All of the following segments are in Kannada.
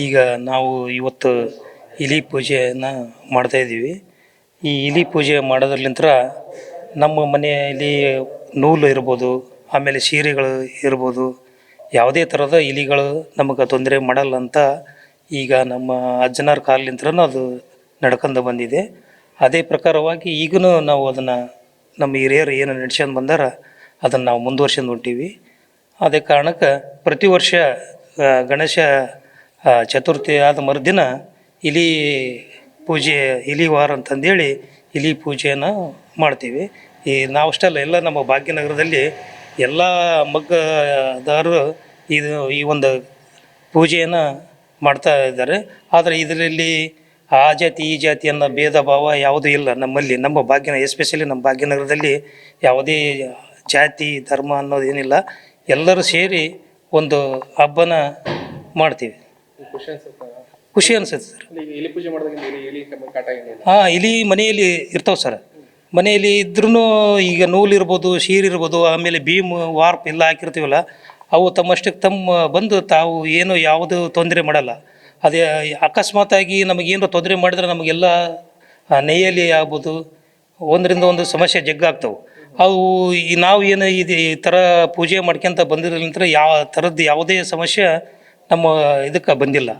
ಈಗ ನಾವು ಇವತ್ತು ಇಲಿ ಪೂಜೆಯನ್ನು ಮಾಡ್ತಾಯಿದ್ದೀವಿ. ಈ ಇಲಿ ಪೂಜೆ ಮಾಡೋದ್ರಲಿಂತ್ರ ನಮ್ಮ ಮನೆಯಲ್ಲಿ ನೂಲು ಇರ್ಬೋದು, ಆಮೇಲೆ ಸೀರೆಗಳು ಇರ್ಬೋದು, ಯಾವುದೇ ಥರದ ಇಲಿಗಳು ನಮಗೆ ತೊಂದರೆ ಮಾಡಲ್ಲ ಅಂತ ಈಗ ನಮ್ಮ ಅಜ್ಜನವ್ರ ಕಾಲಲಿಂತ್ರನೂ ಅದು ನಡ್ಕೊಂಡು ಬಂದಿದೆ. ಅದೇ ಪ್ರಕಾರವಾಗಿ ಈಗಲೂ ನಾವು ಅದನ್ನು ನಮ್ಮ ಹಿರಿಯರು ಏನು ನಡ್ಸ್ಕೊಂಡು ಬಂದಾರ ಅದನ್ನು ನಾವು ಮುಂದುವರ್ಸ್ಕೊಂಡು ಹೊಂಟೀವಿ. ಅದೇ ಕಾರಣಕ್ಕೆ ಪ್ರತಿ ವರ್ಷ ಗಣೇಶ ಚತುರ್ಥಿ ಆದ ಮರುದಿನ ಇಲಿ ಪೂಜೆ, ಇಲಿ ವಾರ ಅಂತಂದೇಳಿ ಇಲಿ ಪೂಜೆಯನ್ನು ಮಾಡ್ತೀವಿ. ನಾವಷ್ಟೇ ಅಲ್ಲ, ಎಲ್ಲ ನಮ್ಮ ಭಾಗ್ಯನಗರದಲ್ಲಿ ಎಲ್ಲ ಮಗ್ಗದಾರರು ಈ ಒಂದು ಪೂಜೆಯನ್ನು ಮಾಡ್ತಾ ಇದ್ದಾರೆ. ಆದರೆ ಇದರಲ್ಲಿ ಆ ಜಾತಿ ಈ ಜಾತಿ ಅನ್ನೋ ಭೇದ ಭಾವ ಯಾವುದೂ ಇಲ್ಲ ನಮ್ಮಲ್ಲಿ. ನಮ್ಮ ಎಸ್ಪೆಷಲಿ ನಮ್ಮ ಭಾಗ್ಯನಗರದಲ್ಲಿ ಯಾವುದೇ ಜಾತಿ ಧರ್ಮ ಅನ್ನೋದು ಏನಿಲ್ಲ. ಎಲ್ಲರೂ ಸೇರಿ ಒಂದು ಹಬ್ಬನ ಮಾಡ್ತೀವಿ. ಖುಷಿ ಅನ್ಸುತ್ತೆ ಸರ್. ಹಾಂ, ಇಲಿ ಮನೆಯಲ್ಲಿ ಇರ್ತಾವೆ ಸರ್. ಮನೆಯಲ್ಲಿ ಇದ್ರೂ ಈಗ ನೂಲು ಇರ್ಬೋದು, ಸೀರೆ ಇರ್ಬೋದು, ಆಮೇಲೆ ಭೀಮ್ ವಾರ್ಪ್ ಎಲ್ಲ ಹಾಕಿರ್ತೀವಲ್ಲ, ಅವು ತಮ್ಮಷ್ಟಕ್ಕೆ ಬಂದು ತಾವು ಏನು ಯಾವುದು ತೊಂದರೆ ಮಾಡಲ್ಲ. ಅದೇ ಅಕಸ್ಮಾತಾಗಿ ನಮಗೇನು ತೊಂದರೆ ಮಾಡಿದ್ರೆ ನಮಗೆಲ್ಲ ನೆಯ್ಯಲ್ಲಿ ಆಗ್ಬೋದು, ಒಂದರಿಂದ ಒಂದು ಸಮಸ್ಯೆ ಜಗ್ಗಾಗ್ತವೆ. ಅವು ನಾವು ಏನು ಈ ಥರ ಪೂಜೆ ಮಾಡ್ಕೊಂತ ಬಂದಿರೋದ್ರಿಂದ ಯಾವ ಥರದ್ದು ಯಾವುದೇ ಸಮಸ್ಯೆ ನಮ್ಮ ಇದಕ್ಕೆ ಬಂದಿಲ್ಲ.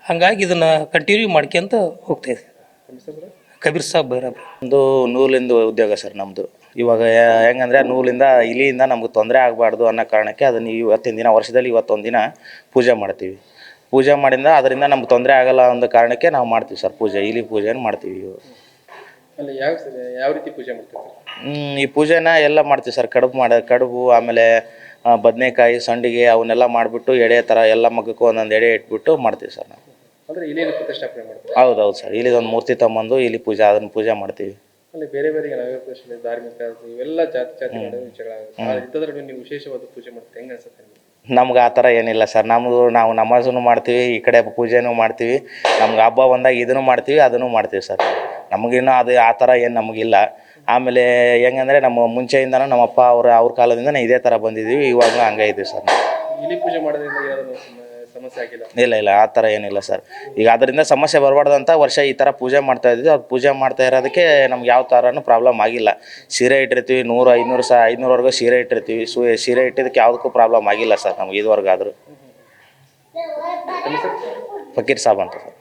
ಹಾಗಾಗಿ ಇದನ್ನು ಕಂಟಿನ್ಯೂ ಮಾಡ್ಕೊಂತ ಹೋಗ್ತಾಯಿದೆ. ಕಬೀರ್ ಸಾಬ್ ಬೈರಾಬ್. ಒಂದು ನೂಲಿಂದ ಉದ್ಯೋಗ ಸರ್ ನಮ್ಮದು. ಇವಾಗ ಹೆಂಗಂದರೆ ನೂಲಿಂದ ಇಲಿಯಿಂದ ನಮ್ಗೆ ತೊಂದರೆ ಆಗಬಾರ್ದು ಅನ್ನೋ ಕಾರಣಕ್ಕೆ ಅದನ್ನು ಇವತ್ತಿನ ದಿನ, ವರ್ಷದಲ್ಲಿ ಇವತ್ತೊಂದು ದಿನ ಪೂಜೆ ಮಾಡ್ತೀವಿ. ಪೂಜೆ ಮಾಡಿಂದ ಅದರಿಂದ ನಮ್ಗೆ ತೊಂದರೆ ಆಗಲ್ಲ ಅನ್ನೋ ಕಾರಣಕ್ಕೆ ನಾವು ಮಾಡ್ತೀವಿ ಸರ್ ಪೂಜೆ, ಇಲಿ ಪೂಜೆನ ಮಾಡ್ತೀವಿ. ಅಲ್ಲ, ಯಾವ ರೀತಿ ಪೂಜೆ ಮಾಡ್ತೀವಿ? ಈ ಪೂಜೆನ ಎಲ್ಲ ಮಾಡ್ತೀವಿ ಸರ್. ಕಡುಬು ಆಮೇಲೆ ಬದನೆಕಾಯಿ, ಸಂಡಿಗೆ ಅವನ್ನೆಲ್ಲ ಮಾಡಿಬಿಟ್ಟು ಎಡೆ ಥರ ಎಲ್ಲ ಮಗಕ್ಕೂ ಒಂದೊಂದು ಎಡೆ ಇಟ್ಬಿಟ್ಟು ಮಾಡ್ತೀವಿ ಸರ್ ನಾವು. ಅಂದರೆ ಇಲಿನ ಪ್ರತಿಷ್ಠಾಪನೆ ಮಾಡ್ತೀವಿ? ಹೌದು ಸರ್. ಇಲಿದೊಂದು ಮೂರ್ತಿ ತೊಗೊಂಬಂದು ಇಲಿ ಪೂಜೆ, ಅದನ್ನು ಪೂಜೆ ಮಾಡ್ತೀವಿ. ಅಲ್ಲಿ ಬೇರೆ ಬೇರೆ ಧಾರ್ಮಿಕ ಇವೆಲ್ಲ ಜಾತಿ ಜಗಳ ಆಗುತ್ತೆ. ನೀವು ವಿಶೇಷವಾದ ಪೂಜೆ ಮಾಡ್ತೀವಿ, ಹೆಂಗೆ ಅನ್ಸುತ್ತೆ ನಿಮಗೆ? ನಮ್ಗೆ ಆ ಥರ ಏನಿಲ್ಲ ಸರ್. ನಾವು ನಮಾಜನ್ನು ಮಾಡ್ತೀವಿ, ಈ ಕಡೆ ಪೂಜೆನೂ ಮಾಡ್ತೀವಿ. ನಮ್ಗೆ ಹಬ್ಬ ಬಂದಾಗ ಇದನ್ನು ಮಾಡ್ತೀವಿ, ಅದನ್ನು ಮಾಡ್ತೀವಿ ಸರ್. ನಮಗಿನ್ನೂ ಅದು ಆ ಥರ ಏನು ನಮಗಿಲ್ಲ. ಆಮೇಲೆ ಹೆಂಗಂದರೆ ನಮ್ಮ ಮುಂಚೆಯಿಂದನೂ ನಮ್ಮ ಅಪ್ಪ ಅವ್ರ ಕಾಲದಿಂದನೇ ಇದೇ ಥರ ಬಂದಿದ್ದೀವಿ. ಇವಾಗಲೂ ಹಂಗೆ ಇದ್ದೀವಿ ಸರ್. ಇಲಿ ಪೂಜೆ ಮಾಡೋದ್ರಿಂದ ಏನಾದರೂ ಸಮಸ್ಯೆ ಆಗಿಲ್ಲ? ಇಲ್ಲ, ಆ ಥರ ಏನಿಲ್ಲ ಸರ್. ಈಗ ಅದರಿಂದ ಸಮಸ್ಯೆ ಬರಬಾರ್ದು ಅಂತ ವರ್ಷ ಈ ಥರ ಪೂಜೆ ಮಾಡ್ತಾ ಇದ್ವಿ. ಅದು ಪೂಜೆ ಮಾಡ್ತಾ ಇರೋದಕ್ಕೆ ನಮ್ಗೆ ಯಾವ ಥರನೂ ಪ್ರಾಬ್ಲಮ್ ಆಗಿಲ್ಲ. ಸೀರೆ ಇಟ್ಟಿರ್ತೀವಿ, 100-500ವರೆಗೂ ಸೀರೆ ಇಟ್ಟಿರ್ತೀವಿ. ಸೀರೆ ಇಟ್ಟಿದ್ದಕ್ಕೆ ಯಾವುದಕ್ಕೂ ಪ್ರಾಬ್ಲಮ್ ಆಗಿಲ್ಲ ಸರ್ ನಮ್ಗೆ ಇದುವರೆಗಾದರೂ. ಫಕೀರ್ ಸಾಬ್ ಅಂತ ಸರ್.